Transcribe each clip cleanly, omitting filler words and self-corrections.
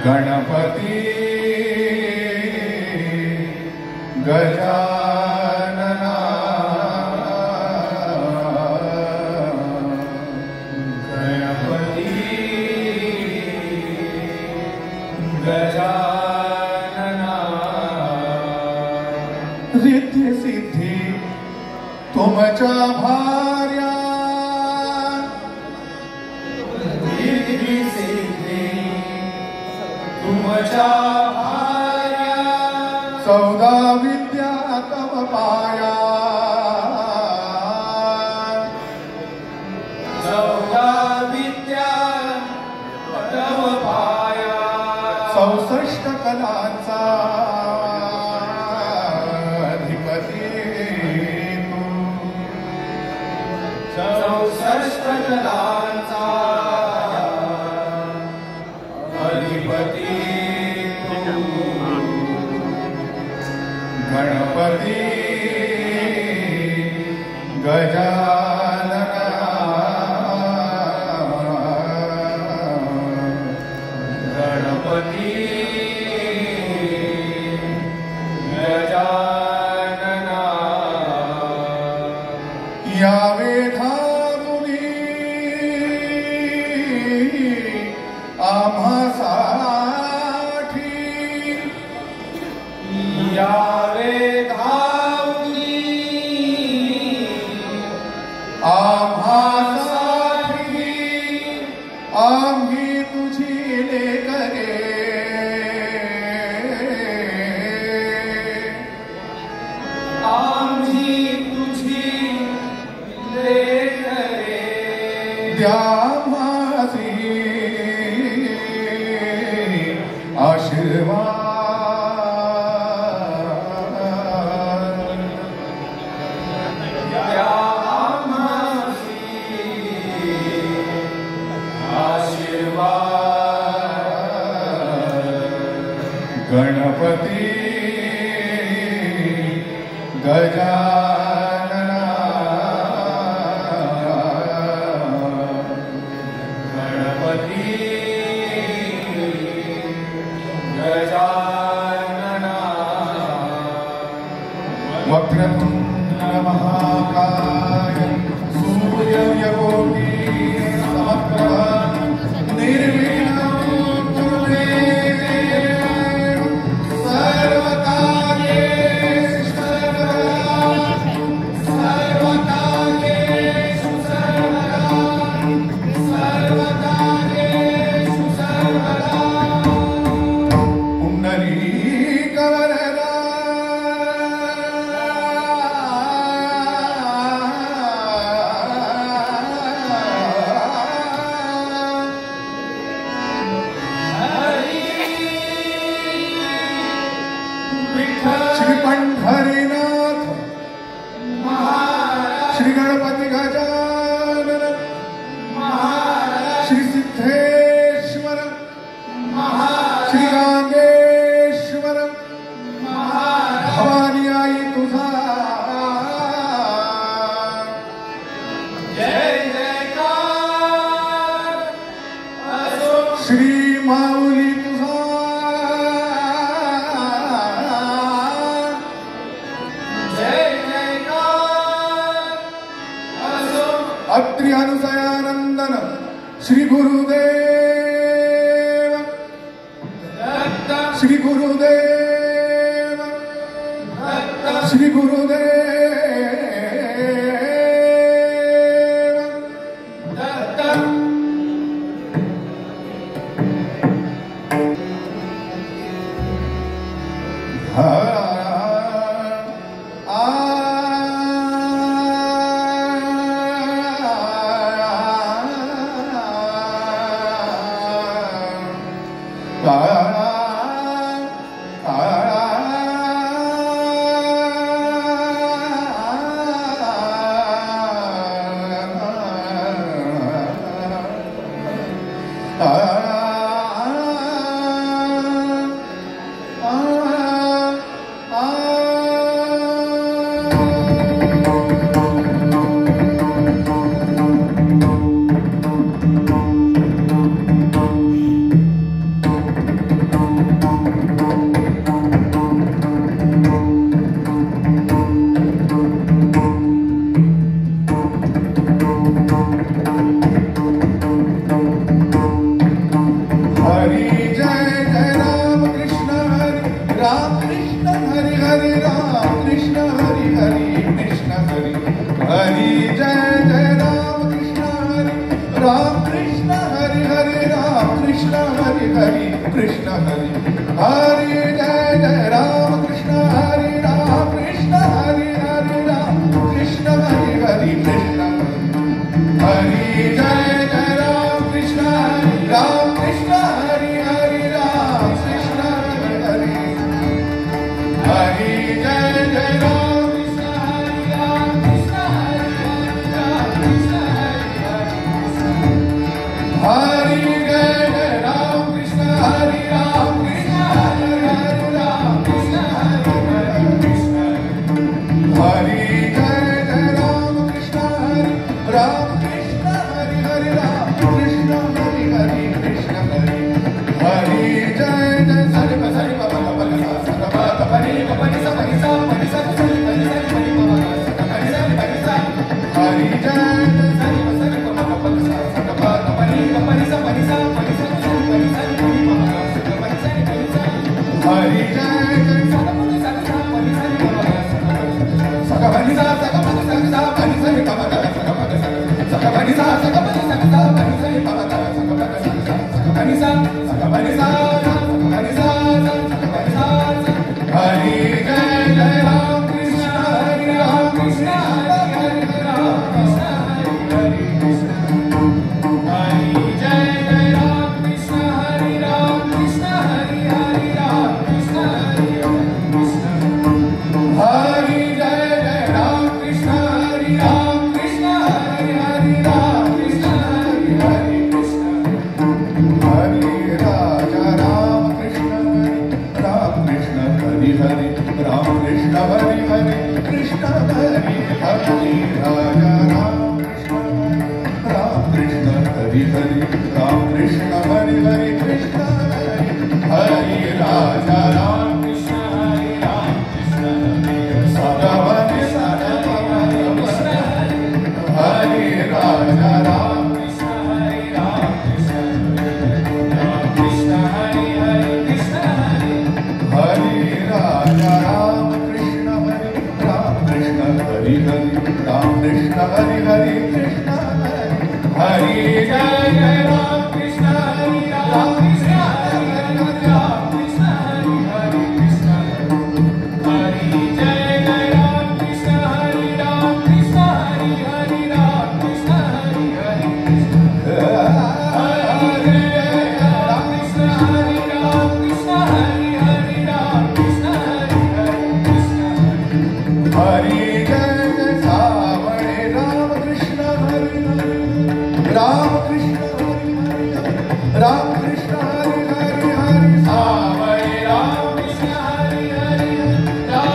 गणपति गजानन रिद्धी सिद्धी तुमच्या भार्या, रिद्धी सिद्धी तुमच्या भार्या, 14 विद्या तव पाया, 14 विद्या तव पाया, 64 कलांचा अधिपती तू, 64 कलांचा अधिपती तू, गणपती गजानन, गणपती गजानना, या वेधामुनी आम्हासाठी, या वेधामुनी आम्हासाठी आम्ही तुझी लेकरे, आम्ही तुझी लेकरे, द्या माझी आशीर्वाद, द्या आम्हासी आशीर्वाद, गणपती गजानना, गणपती गजानना, वक्रतुंड महाकाय सूर्यकोटि समप्रभ निर्विघ्नं कुरु मे देव, सर्वकार्येषु सर्वदा, पुंडलीकवरदा श्री पंढरीनाथ महाराज, श्री गणपती गजानन महाराज, श्री सिद्धेश्वर महाराज, श्री रांगेश्वर महाराज, भवानी आई तुझा जय जयकार असो, श्री माऊली तुझा जय जयकार असो, Atri अनुसयानंदन Shri Gurudev, Datta Shri Gurudev, Datta Shri Gurudev, Dutt, Hare Hare Jai Jai Ram Krishna Hare Ram Krishna Hare Hare Ram Krishna Hare Hare Krishna Hare Jai Jai Ram Krishna Hare Ram Krishna Hare Hare Ram Krishna Hare Hare Hare Jai Jai Ram Krishna Hare Ram Krishna Hare Hare Ram Krishna Hare Hare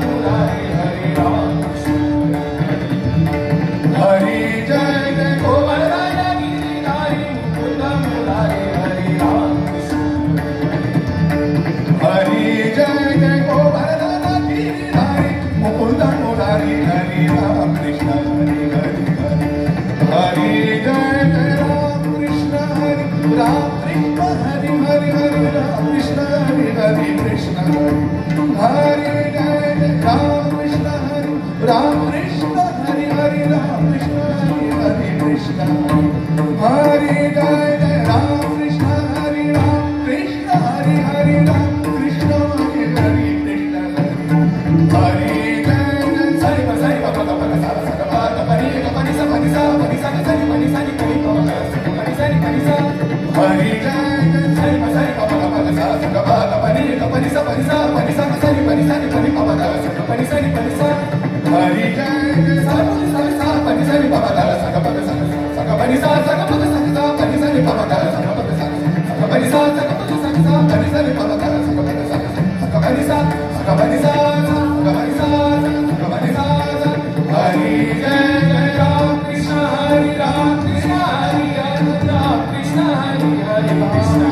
Murari हरे राम हरि जय जय गोवर्धन गिरिधारी मुकुंद मुरारी हरे राम हरि जय जय गोवर्धन गिरिधारी मुकुंद मुरारी हरि राम कृष्ण हरि हरि हरि हरि जय जय राम कृष्ण हरि राम कृष्ण हरि हरि हरि राम कृष्ण हरि हरि कृष्ण हरि जय जय राम कृष्ण हरि राम कृष्ण हरि हरि राम कृष्ण हरि हरि कृष्ण हरि जय जय राम कृष्ण हरि राम कृष्ण हरि हरि राम कृष्ण हरि हरि कृष्ण हरि जय जय सरि प सरि प प प प सा सा ग प ग प नि ग प नि सा प नि सा प नि सा ग सरि प नि सा नि प नि प ग स प नि सा नि प नि सा हरि जय जय सरि प सरि प प प प सा सा ग प ग प नि ग प नि सा प नि सा ग सरि प नि सा नि प नि प ग स प नि सा नि प नि सा हरि जय जय सा प नि सा सा प नि सा नि प ग स ग प ग सा ग प नि सा सा ग प ग सा प नि सा नि प ग स ग प ग सा ग प नि सा सा ग प ग सा प नि सा नि प ग स ग प ग सा ग प नि सा ग प नि सा ग प नि सा ग प नि सा हरि जय जय राम कृष्ण हरि राम कृष्ण हरि हरि राम कृष्ण हरि हरि कृष्ण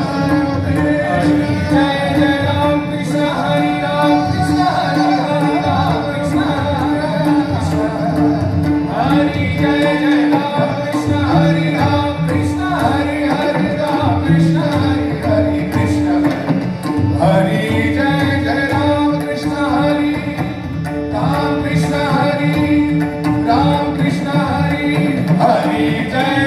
हरि जय जय राम कृष्ण हरि राम कृष्ण हरि हरि राम कृष्ण हरि जय जय राम कृष्ण हरि राम कृष्ण हरि हरि राम कृष्ण हरि हरि कृष्ण हरि जय जय राम कृष्ण हरि राम कृष्ण हरि राम कृष्ण हरि हरि जय